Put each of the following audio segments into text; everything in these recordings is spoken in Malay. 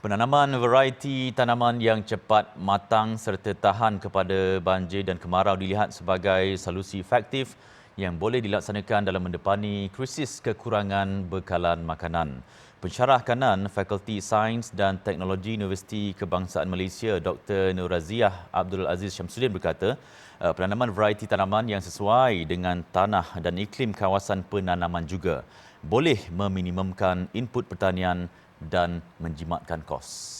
Penanaman varieti tanaman yang cepat matang serta tahan kepada banjir dan kemarau dilihat sebagai solusi efektif yang boleh dilaksanakan dalam mendepani krisis kekurangan bekalan makanan. Pensyarah kanan Fakulti Sains dan Teknologi Universiti Kebangsaan Malaysia Dr. Nur Raziah Abdul Aziz Syamsuddin berkata, penanaman varieti tanaman yang sesuai dengan tanah dan iklim kawasan penanaman juga boleh meminimumkan input pertanian dan menjimatkan kos.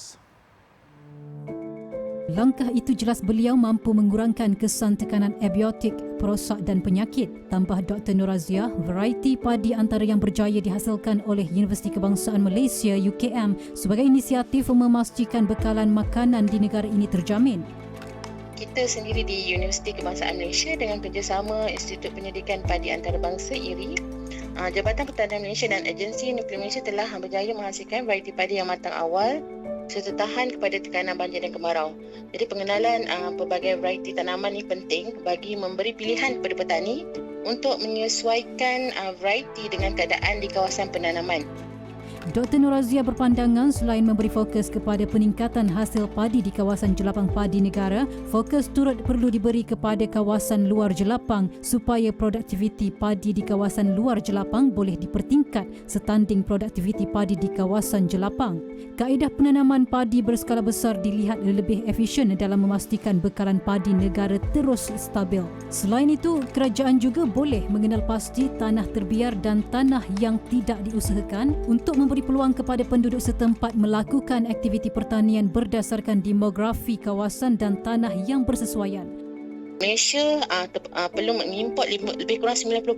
Langkah itu jelas beliau mampu mengurangkan kesan tekanan abiotik, perosak dan penyakit. Tambah Dr. Nur Raziah, varieti padi antara yang berjaya dihasilkan oleh Universiti Kebangsaan Malaysia UKM sebagai inisiatif memastikan bekalan makanan di negara ini terjamin. Kita sendiri di Universiti Kebangsaan Malaysia dengan kerjasama Institut Pendidikan Padi Antarabangsa IRI, Jabatan Pertanian Malaysia dan Agensi Nuklear Malaysia telah berjaya menghasilkan varieti padi yang matang awal serta tahan kepada tekanan banjir dan kemarau. Jadi pengenalan pelbagai varieti tanaman ini penting bagi memberi pilihan kepada petani untuk menyesuaikan varieti dengan keadaan di kawasan penanaman. Dr. Nur Raziah berpandangan selain memberi fokus kepada peningkatan hasil padi di kawasan jelapang padi negara, fokus turut perlu diberi kepada kawasan luar jelapang supaya produktiviti padi di kawasan luar jelapang boleh dipertingkat setanding produktiviti padi di kawasan jelapang. Kaedah penanaman padi berskala besar dilihat lebih efisien dalam memastikan bekalan padi negara terus stabil. Selain itu, kerajaan juga boleh mengenal pasti tanah terbiar dan tanah yang tidak diusahakan untuk memberi peluang kepada penduduk setempat melakukan aktiviti pertanian berdasarkan demografi kawasan dan tanah yang bersesuaian. Malaysia perlu mengimport lebih kurang 90%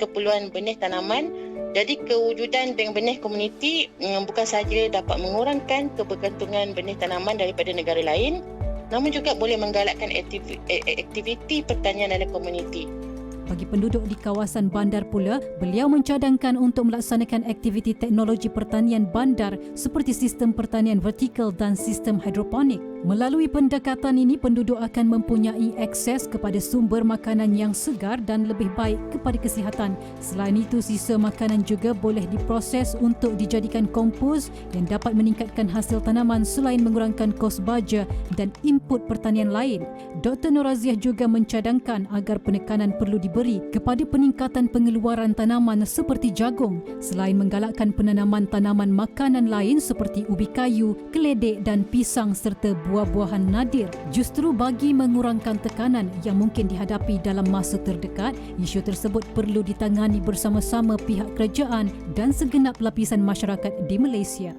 keperluan benih tanaman. Jadi kewujudan benih komuniti bukan sahaja dapat mengurangkan kebergantungan benih tanaman daripada negara lain, namun juga boleh menggalakkan aktiviti pertanian dalam komuniti. Bagi penduduk di kawasan bandar pula, beliau mencadangkan untuk melaksanakan aktiviti teknologi pertanian bandar seperti sistem pertanian vertikal dan sistem hidroponik. Melalui pendekatan ini, penduduk akan mempunyai akses kepada sumber makanan yang segar dan lebih baik kepada kesihatan. Selain itu, sisa makanan juga boleh diproses untuk dijadikan kompos yang dapat meningkatkan hasil tanaman selain mengurangkan kos baja dan input pertanian lain. Dr. Nur Raziah juga mencadangkan agar penekanan perlu diberi kepada peningkatan pengeluaran tanaman seperti jagung selain menggalakkan penanaman tanaman makanan lain seperti ubi kayu, keledek dan pisang serta buah-buahan nadir. Justru bagi mengurangkan tekanan yang mungkin dihadapi dalam masa terdekat, isu tersebut perlu ditangani bersama-sama pihak kerajaan dan segenap lapisan masyarakat di Malaysia.